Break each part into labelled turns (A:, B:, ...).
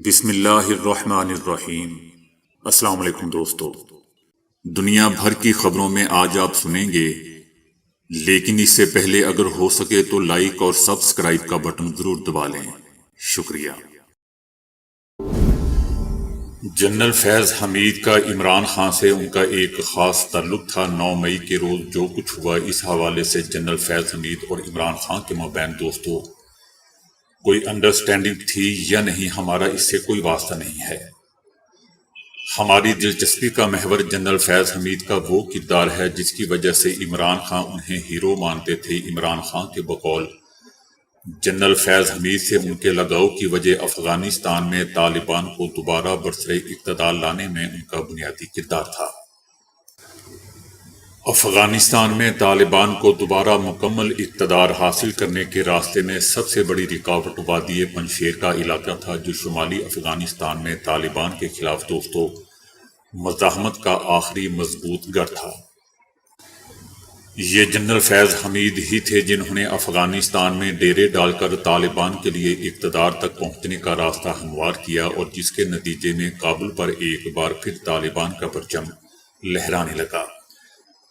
A: بسم اللہ الرحمن الرحیم۔ السلام علیکم دوستو، دنیا بھر کی خبروں میں آج آپ سنیں گے، لیکن اس سے پہلے اگر ہو سکے تو لائک اور سبسکرائب کا بٹن ضرور دبا لیں۔ شکریہ۔ جنرل فیض حمید کا عمران خان سے ان کا ایک خاص تعلق تھا۔ 9 مئی کے روز جو کچھ ہوا، اس حوالے سے جنرل فیض حمید اور عمران خان کے مابین دوستو کوئی انڈرسٹینڈنگ تھی یا نہیں، ہمارا اس سے کوئی واسطہ نہیں ہے۔ ہماری دلچسپی کا محور جنرل فیض حمید کا وہ کردار ہے جس کی وجہ سے عمران خان انہیں ہیرو مانتے تھے۔ عمران خان کے بقول جنرل فیض حمید سے ان کے لگاؤ کی وجہ افغانستان میں طالبان کو دوبارہ برسر اقتدار لانے میں ان کا بنیادی کردار تھا۔ افغانستان میں طالبان کو دوبارہ مکمل اقتدار حاصل کرنے کے راستے میں سب سے بڑی رکاوٹ وادی پنجشیر کا علاقہ تھا، جو شمالی افغانستان میں طالبان کے خلاف دوستو مزاحمت کا آخری مضبوط گڑھ تھا۔ یہ جنرل فیض حمید ہی تھے جنہوں نے افغانستان میں ڈیرے ڈال کر طالبان کے لیے اقتدار تک پہنچنے کا راستہ ہموار کیا، اور جس کے نتیجے میں کابل پر ایک بار پھر طالبان کا پرچم لہرانے لگا۔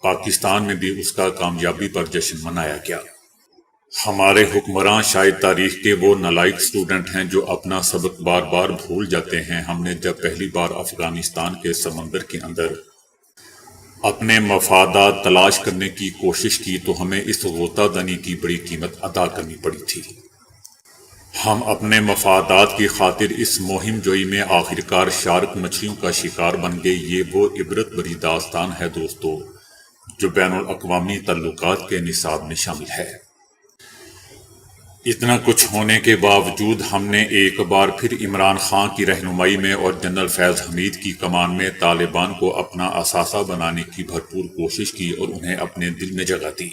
A: پاکستان میں بھی اس کا کامیابی پر جشن منایا گیا۔ ہمارے حکمراں شاید تاریخ کے وہ نالائق اسٹوڈنٹ ہیں جو اپنا سبق بار بار بھول جاتے ہیں۔ ہم نے جب پہلی بار افغانستان کے سمندر کے اندر اپنے مفادات تلاش کرنے کی کوشش کی تو ہمیں اس غوطہ دانی کی بڑی قیمت ادا کرنی پڑی تھی۔ ہم اپنے مفادات کی خاطر اس مہم جوئی میں آخرکار شارک مچھلیوں کا شکار بن گئے۔ یہ وہ عبرت بری داستان ہے دوستو جو بین الاقوامی تعلقات کے نصاب میں شامل ہے۔ اتنا کچھ ہونے کے باوجود ہم نے ایک بار پھر عمران خان کی رہنمائی میں اور جنرل فیض حمید کی کمان میں طالبان کو اپنا اثاثہ بنانے کی بھرپور کوشش کی اور انہیں اپنے دل میں جگہ دی۔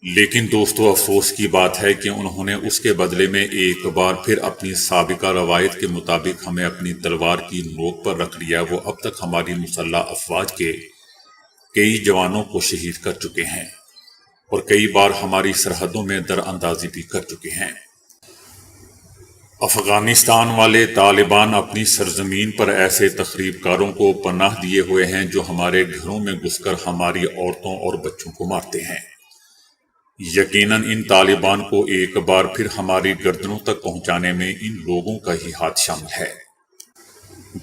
A: لیکن دوستو افسوس کی بات ہے کہ انہوں نے اس کے بدلے میں ایک بار پھر اپنی سابقہ روایت کے مطابق ہمیں اپنی تلوار کی نوک پر رکھ لیا۔ وہ اب تک ہماری مسلح افواج کے کئی جوانوں کو شہید کر چکے ہیں اور کئی بار ہماری سرحدوں میں در اندازی بھی کر چکے ہیں۔ افغانستان والے طالبان اپنی سرزمین پر ایسے تخریب کاروں کو پناہ دیے ہوئے ہیں جو ہمارے گھروں میں گھس کر ہماری عورتوں اور بچوں کو مارتے ہیں۔ یقیناً ان طالبان کو ایک بار پھر ہماری گردنوں تک پہنچانے میں ان لوگوں کا ہی ہاتھ شامل ہے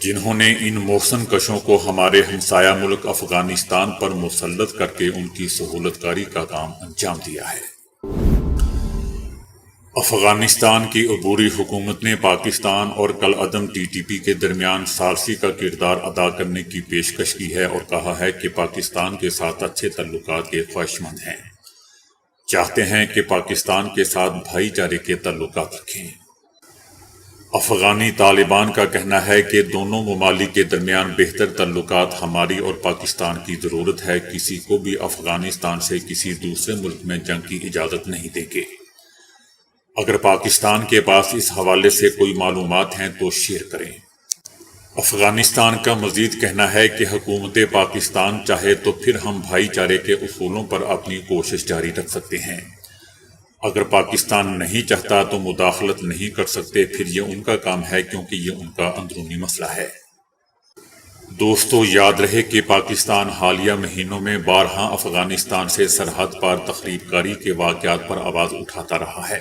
A: جنہوں نے ان محسن کشوں کو ہمارے ہمسایہ ملک افغانستان پر مسلط کر کے ان کی سہولت کاری کا کام انجام دیا ہے۔ افغانستان کی عبوری حکومت نے پاکستان اور کالعدم ٹی ٹی پی کے درمیان ثالثی کا کردار ادا کرنے کی پیشکش کی ہے اور کہا ہے کہ پاکستان کے ساتھ اچھے تعلقات کے خواہشمند ہیں، چاہتے ہیں کہ پاکستان کے ساتھ بھائی چارے کے تعلقات رکھیں۔ افغانی طالبان کا کہنا ہے کہ دونوں ممالک کے درمیان بہتر تعلقات ہماری اور پاکستان کی ضرورت ہے۔ کسی کو بھی افغانستان سے کسی دوسرے ملک میں جنگ کی اجازت نہیں دیں گے۔ اگر پاکستان کے پاس اس حوالے سے کوئی معلومات ہیں تو شیئر کریں۔ افغانستان کا مزید کہنا ہے کہ حکومت پاکستان چاہے تو پھر ہم بھائی چارے کے اصولوں پر اپنی کوشش جاری رکھ سکتے ہیں۔ اگر پاکستان نہیں چاہتا تو مداخلت نہیں کر سکتے، پھر یہ ان کا کام ہے کیونکہ یہ ان کا اندرونی مسئلہ ہے۔ دوستو یاد رہے کہ پاکستان حالیہ مہینوں میں بارہا افغانستان سے سرحد پار تخریب کاری کے واقعات پر آواز اٹھاتا رہا ہے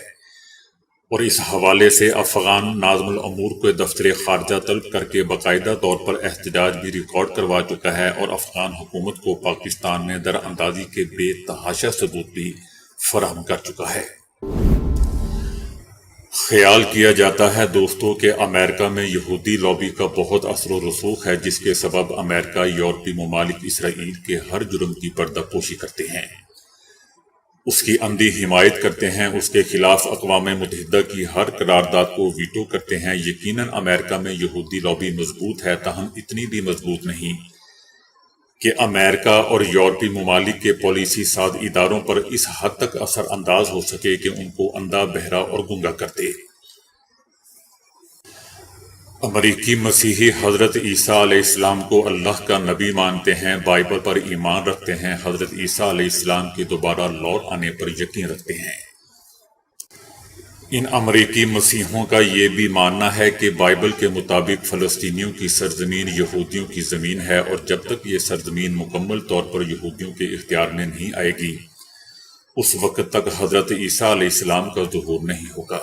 A: اور اس حوالے سے افغان ناظم الامور کو دفتر خارجہ طلب کر کے باقاعدہ طور پر احتجاج بھی ریکارڈ کروا چکا ہے اور افغان حکومت کو پاکستان میں در اندازی کے بے تحاشا ثبوت بھی فراہم کر چکا ہے۔ خیال کیا جاتا ہے دوستو کہ امریکہ میں یہودی لابی کا بہت اثر و رسوخ ہے، جس کے سبب امریکہ یورپی ممالک اسرائیل کے ہر جرم کی پردہ پوشی کرتے ہیں، اس کی عمدی حمایت کرتے ہیں، اس کے خلاف اقوام متحدہ کی ہر قرارداد کو ویٹو کرتے ہیں۔ یقیناً امریکہ میں یہودی لابی مضبوط ہے، تاہم اتنی بھی مضبوط نہیں کہ امریکہ اور یورپی ممالک کے پالیسی ساز اداروں پر اس حد تک اثر انداز ہو سکے کہ ان کو اندھا بہرا اور گنگا کر دے۔ امریکی مسیحی حضرت عیسیٰ علیہ السلام کو اللہ کا نبی مانتے ہیں، بائبل پر ایمان رکھتے ہیں، حضرت عیسیٰ علیہ السلام کے دوبارہ لوٹ آنے پر یقین رکھتے ہیں۔ ان امریکی مسیحوں کا یہ بھی ماننا ہے کہ بائبل کے مطابق فلسطینیوں کی سرزمین یہودیوں کی زمین ہے، اور جب تک یہ سرزمین مکمل طور پر یہودیوں کے اختیار میں نہیں آئے گی اس وقت تک حضرت عیسیٰ علیہ السلام کا ظہور نہیں ہوگا۔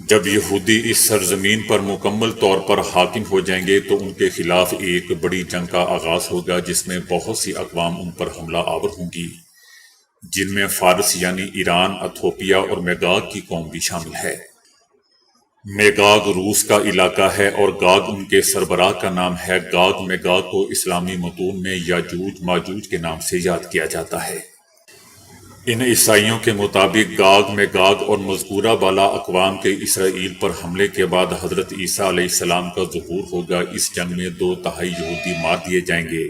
A: جب یہودی اس سرزمین پر مکمل طور پر حاکم ہو جائیں گے تو ان کے خلاف ایک بڑی جنگ کا آغاز ہوگا، جس میں بہت سی اقوام ان پر حملہ آور ہوں گی، جن میں فارس یعنی ایران، ایتھوپیا اور میگاگ کی قوم بھی شامل ہے۔ میگاگ روس کا علاقہ ہے اور گاگ ان کے سربراہ کا نام ہے۔ گاگ میگاگ کو اسلامی متون میں یاجوج ماجوج کے نام سے یاد کیا جاتا ہے۔ ان عیسائیوں کے مطابق گاگ میگاگ اور مذکورہ بالا اقوام کے اسرائیل پر حملے کے بعد حضرت عیسیٰ علیہ السلام کا ظہور ہوگا۔ اس جنگ میں 2/3 یہودی مار دیے جائیں گے۔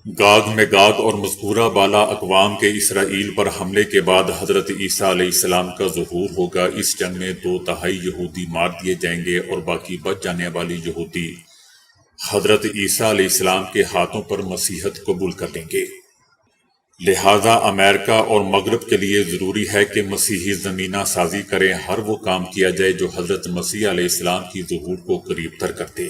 A: گاگ میگاگ اور مذکورہ بالا اقوام کے اسرائیل پر حملے کے بعد حضرت عیسیٰ علیہ السلام کا ظہور ہوگا۔ اس جنگ میں 2/3 یہودی مار دیے جائیں گے اور باقی بچ جانے والی یہودی حضرت عیسیٰ علیہ السلام کے ہاتھوں پر مسیحیت قبول کر لیں گے۔ لہذا امریکہ اور مغرب کے لیے ضروری ہے کہ مسیحی زمینہ سازی کریں، ہر وہ کام کیا جائے جو حضرت مسیح علیہ السلام کی ظہور کو قریب تر کرتے۔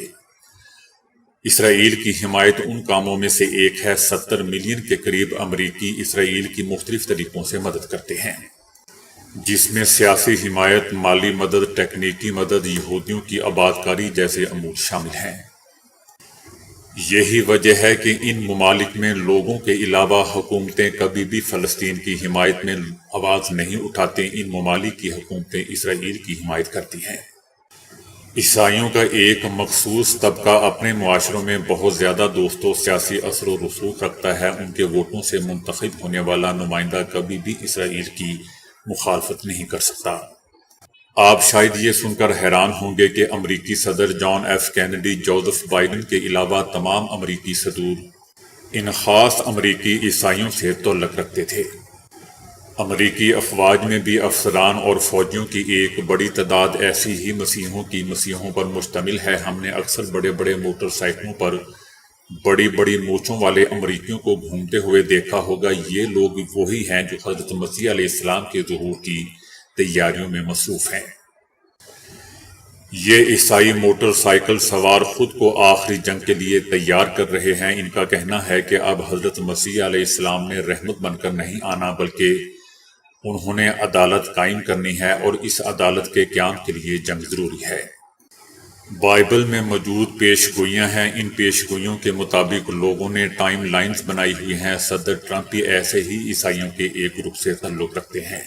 A: اسرائیل کی حمایت ان کاموں میں سے ایک ہے۔ 70 ملین کے قریب امریکی اسرائیل کی مختلف طریقوں سے مدد کرتے ہیں، جس میں سیاسی حمایت، مالی مدد، تکنیکی مدد، یہودیوں کی آباد کاری جیسے امور شامل ہیں۔ یہی وجہ ہے کہ ان ممالک میں لوگوں کے علاوہ حکومتیں کبھی بھی فلسطین کی حمایت میں آواز نہیں اٹھاتے۔ ان ممالک کی حکومتیں اسرائیل کی حمایت کرتی ہیں۔ عیسائیوں کا ایک مخصوص طبقہ اپنے معاشروں میں بہت زیادہ دوست و سیاسی اثر و رسوخ رکھتا ہے۔ ان کے ووٹوں سے منتخب ہونے والا نمائندہ کبھی بھی اسرائیل کی مخالفت نہیں کر سکتا۔ آپ شاید یہ سن کر حیران ہوں گے کہ امریکی صدر John F Kennedy, Joseph Biden کے علاوہ تمام امریکی صدور ان خاص امریکی عیسائیوں سے تعلق رکھتے تھے۔ امریکی افواج میں بھی افسران اور فوجیوں کی ایک بڑی تعداد ایسی ہی مسیحوں پر مشتمل ہے۔ ہم نے اکثر بڑے بڑے موٹر سائیکلوں پر بڑی بڑی مونچھوں والے امریکیوں کو گھومتے ہوئے دیکھا ہوگا۔ یہ لوگ وہی ہیں جو حضرت مسیح علیہ السلام کے ظہور کی تیاریوں میں مصروف ہیں۔ یہ عیسائی موٹر سائیکل سوار خود کو آخری جنگ کے لیے تیار کر رہے ہیں۔ ان کا کہنا ہے کہ اب حضرت مسیح علیہ السلام نے رحمت بن کر نہیں آنا، بلکہ انہوں نے عدالت قائم کرنی ہے، اور اس عدالت کے قیام کے لیے جنگ ضروری ہے۔ بائبل میں موجود پیش گوئیاں ہیں۔ ان پیش گوئیوں کے مطابق لوگوں نے ٹائم لائنز بنائی ہوئی ہیں۔ صدر ٹرمپ بھی ایسے ہی عیسائیوں کے ایک گروپ سے تعلق رکھتے ہیں۔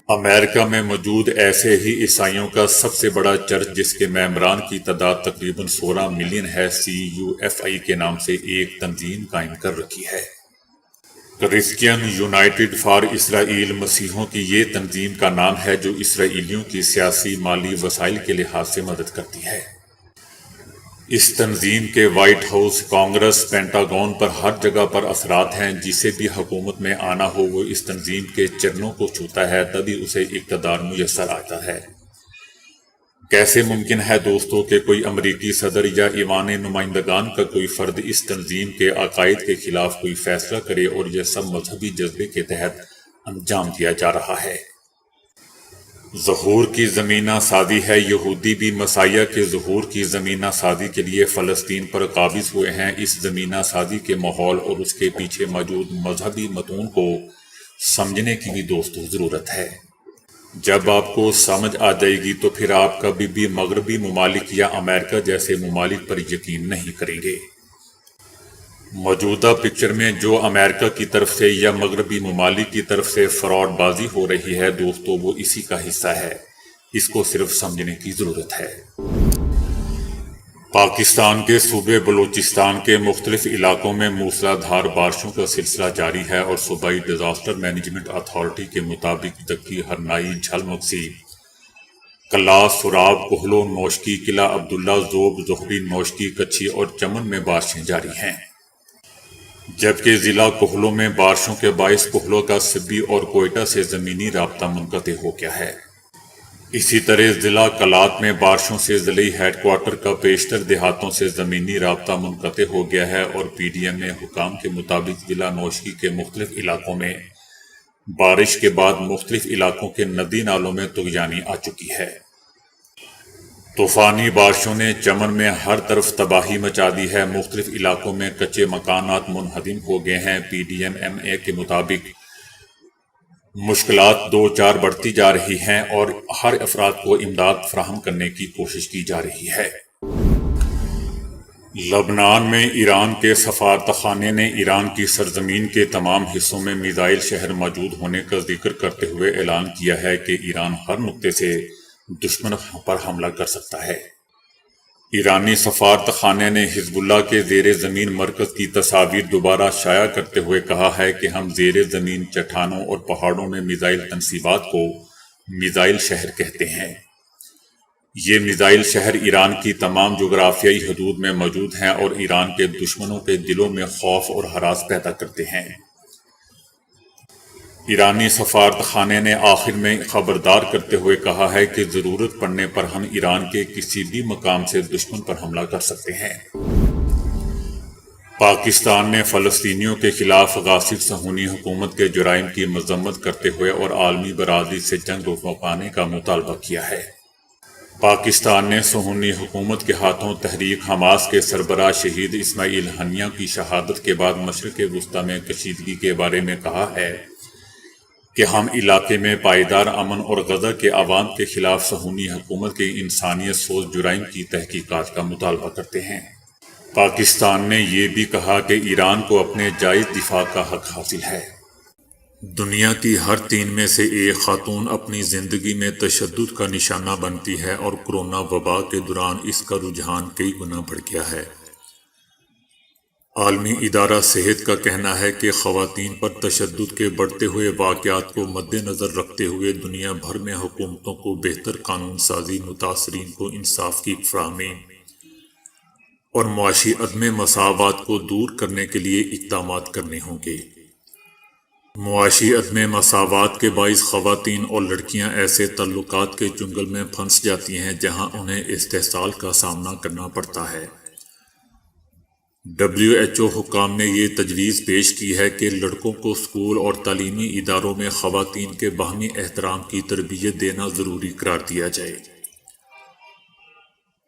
A: امریکہ میں موجود ایسے ہی عیسائیوں کا سب سے بڑا چرچ، جس کے ممبران کی تعداد تقریباً 16 ملین ہے، CUFI کے نام سے ایک تنظیم قائم کر رکھی ہے۔ کرسچین یونائٹڈ فار اسرائیل مسیحوں کی یہ تنظیم کا نام ہے، جو اسرائیلیوں کی سیاسی مالی وسائل کے لحاظ سے مدد کرتی ہے۔ اس تنظیم کے وائٹ ہاؤس، کانگریس، پینٹاگون پر ہر جگہ پر اثرات ہیں۔ جسے بھی حکومت میں آنا ہو وہ اس تنظیم کے چرنوں کو چھوتا ہے، تبھی اسے اقتدار میسر آتا ہے۔ کیسے ممکن ہے دوستو کہ کوئی امریکی صدر یا ایوان نمائندگان کا کوئی فرد اس تنظیم کے عقائد کے خلاف کوئی فیصلہ کرے، اور یہ سب مذہبی جذبے کے تحت انجام دیا جا رہا ہے۔ ظہور کی زمینہ سازی ہے۔ یہودی بھی مسیح کے ظہور کی زمینہ سازی کے لیے فلسطین پر قابض ہوئے ہیں۔ اس زمینہ سازی کے ماحول اور اس کے پیچھے موجود مذہبی متون کو سمجھنے کی بھی دوستو ضرورت ہے۔ جب آپ کو سمجھ آ جائے گی تو پھر آپ کبھی بھی مغربی ممالک یا امریکہ جیسے ممالک پر یقین نہیں کریں گے۔ موجودہ پکچر میں جو امریکہ کی طرف سے یا مغربی ممالک کی طرف سے فراڈ بازی ہو رہی ہے دوستو، وہ اسی کا حصہ ہے۔ اس کو صرف سمجھنے کی ضرورت ہے۔ پاکستان کے صوبے بلوچستان کے مختلف علاقوں میں موسلا دھار بارشوں کا سلسلہ جاری ہے، اور صوبائی ڈیزاسٹر مینجمنٹ اتھارٹی کے مطابق دکی، ہرنائی، جھل مکسی، کلا، سراب، کوہلو، نوشکی، قلعہ عبداللہ، ذوب، زہری، نوشکی، کچھی اور چمن میں بارشیں جاری ہیں۔ جبکہ ضلع کوہلو میں بارشوں کے باعث کوہلو کا سبی اور کوئٹہ سے زمینی رابطہ منقطع ہو گیا ہے۔ اسی طرح ضلع کلات میں بارشوں سے ضلعی ہیڈ کوارٹر کا بیشتر دیہاتوں سے زمینی رابطہ منقطع ہو گیا ہے، اور PDM میں حکام کے مطابق ضلع نوشکی کے مختلف علاقوں میں بارش کے بعد مختلف علاقوں کے ندی نالوں میں طغیانی آ چکی ہے۔ طوفانی بارشوں نے چمن میں ہر طرف تباہی مچا دی ہے۔ مختلف علاقوں میں کچے مکانات منہدم ہو گئے ہیں۔ PDM-MA کے مطابق مشکلات دو چار بڑھتی جا رہی ہیں اور ہر افراد کو امداد فراہم کرنے کی کوشش کی جا رہی ہے۔ لبنان میں ایران کے سفارتخانے نے ایران کی سرزمین کے تمام حصوں میں میزائل شہر موجود ہونے کا ذکر کرتے ہوئے اعلان کیا ہے کہ ایران ہر نقطے سے دشمن پر حملہ کر سکتا ہے۔ ایرانی سفارتخانے نے حزب اللہ کے زیر زمین مرکز کی تصاویر دوبارہ شائع کرتے ہوئے کہا ہے کہ ہم زیر زمین چٹانوں اور پہاڑوں میں میزائل تنصیبات کو میزائل شہر کہتے ہیں۔ یہ میزائل شہر ایران کی تمام جغرافیائی حدود میں موجود ہیں اور ایران کے دشمنوں کے دلوں میں خوف اور ہراس پیدا کرتے ہیں۔ ایرانی سفارتخانے نے آخر میں خبردار کرتے ہوئے کہا ہے کہ ضرورت پڑنے پر ہم ایران کے کسی بھی مقام سے دشمن پر حملہ کر سکتے ہیں۔ پاکستان نے فلسطینیوں کے خلاف غاصب صہیونی حکومت کے جرائم کی مذمت کرتے ہوئے اور عالمی برادری سے جنگ روکوانے کا مطالبہ کیا ہے۔ پاکستان نے صہیونی حکومت کے ہاتھوں تحریک حماس کے سربراہ شہید اسماعیل ہنیہ کی شہادت کے بعد مشرق وسطی میں کشیدگی کے بارے میں کہا ہے کہ ہم علاقے میں پائیدار امن اور غزہ کے عوام کے خلاف صہیونی حکومت کے انسانیت سوز جرائم کی تحقیقات کا مطالبہ کرتے ہیں۔ پاکستان نے یہ بھی کہا کہ ایران کو اپنے جائز دفاع کا حق حاصل ہے۔ دنیا کی ہر 3 میں سے ایک خاتون اپنی زندگی میں تشدد کا نشانہ بنتی ہے اور کورونا وبا کے دوران اس کا رجحان کئی گنا بڑھ گیا ہے۔ عالمی ادارہ صحت کا کہنا ہے کہ خواتین پر تشدد کے بڑھتے ہوئے واقعات کو مد نظر رکھتے ہوئے دنیا بھر میں حکومتوں کو بہتر قانون سازی، متاثرین کو انصاف کی فراہمی اور معاشی عدم مساوات کو دور کرنے کے لیے اقدامات کرنے ہوں گے۔ معاشی عدم مساوات کے باعث خواتین اور لڑکیاں ایسے تعلقات کے چنگل میں پھنس جاتی ہیں جہاں انہیں استحصال کا سامنا کرنا پڑتا ہے۔ WHO حکام نے یہ تجویز پیش کی ہے کہ لڑکوں کو اسکول اور تعلیمی اداروں میں خواتین کے باہمی احترام کی تربیت دینا ضروری قرار دیا جائے۔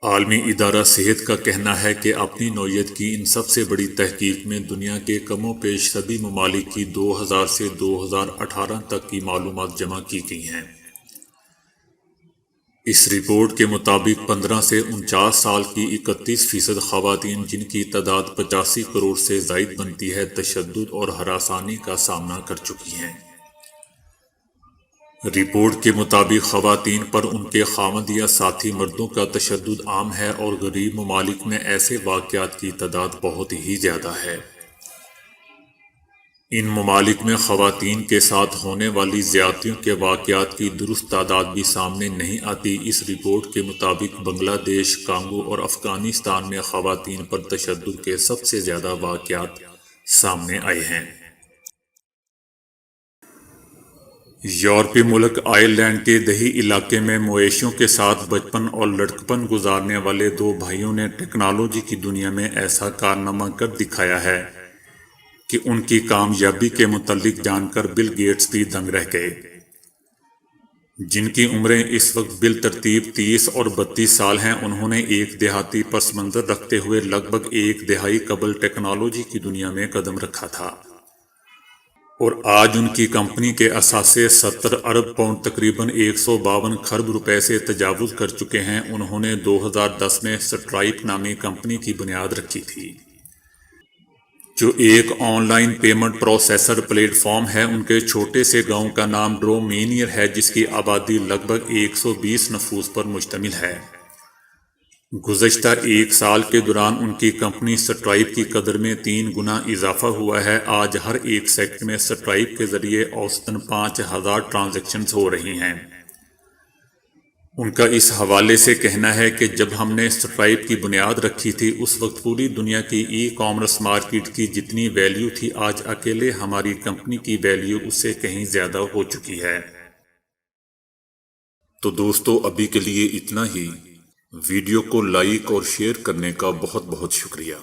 A: عالمی ادارہ صحت کا کہنا ہے کہ اپنی نوعیت کی ان سب سے بڑی تحقیق میں دنیا کے کم و بیش سبھی ممالک کی 2000 سے 2018 تک کی معلومات جمع کی گئی ہیں۔ اس رپورٹ کے مطابق 15 سے 49 سال کی 31% خواتین، جن کی تعداد 85 کروڑ سے زائد بنتی ہے، تشدد اور ہراسانی کا سامنا کر چکی ہیں۔ رپورٹ کے مطابق خواتین پر ان کے خاوند یا ساتھی مردوں کا تشدد عام ہے اور غریب ممالک میں ایسے واقعات کی تعداد بہت ہی زیادہ ہے۔ ان ممالک میں خواتین کے ساتھ ہونے والی زیادتیوں کے واقعات کی درست تعداد بھی سامنے نہیں آتی۔ اس رپورٹ کے مطابق بنگلہ دیش، کانگو اور افغانستان میں خواتین پر تشدد کے سب سے زیادہ واقعات سامنے آئے ہیں۔ یورپی ملک آئرلینڈ کے دیہی علاقے میں مویشیوں کے ساتھ بچپن اور لڑکپن گزارنے والے 2 بھائیوں نے ٹیکنالوجی کی دنیا میں ایسا کارنامہ کر دکھایا ہے کہ ان کی کامیابی کے متعلق جان کر بل گیٹس بھی دنگ رہ گئے، جن کی عمریں اس وقت بالترتیب 30 اور 32 سال ہیں۔ انہوں نے ایک دیہاتی پس منظر رکھتے ہوئے لگ بھگ 1 دہائی قبل ٹیکنالوجی کی دنیا میں قدم رکھا تھا، اور آج ان کی کمپنی کے اثاثے 70 ارب پاؤنڈ تقریباً 152 کھرب روپے سے تجاوز کر چکے ہیں۔ انہوں نے 2010 میں سٹرائپ نامی کمپنی کی بنیاد رکھی تھی، جو ایک on line payment processor plate form ہے۔ ان کے چھوٹے سے گاؤں کا نام ڈرومینیر ہے، جس کی آبادی لگ بھگ 120 نفوس پر مشتمل ہے۔ گزشتہ 1 سال کے دوران ان کی کمپنی سٹرائپ کی قدر میں 3 گنا اضافہ ہوا ہے۔ آج ہر 1 سیکنڈ میں سٹرائپ کے ذریعے اوسطاً 5000 ٹرانزیکشنز ہو رہی ہیں۔ ان کا اس حوالے سے کہنا ہے کہ جب ہم نے سٹرائپ کی بنیاد رکھی تھی، اس وقت پوری دنیا کی ای کامرس مارکیٹ کی جتنی ویلیو تھی، آج اکیلے ہماری کمپنی کی ویلیو اس سے کہیں زیادہ ہو چکی ہے۔ تو دوستو، ابھی کے لیے اتنا ہی۔ ویڈیو کو لائک اور شیئر کرنے کا بہت بہت شکریہ۔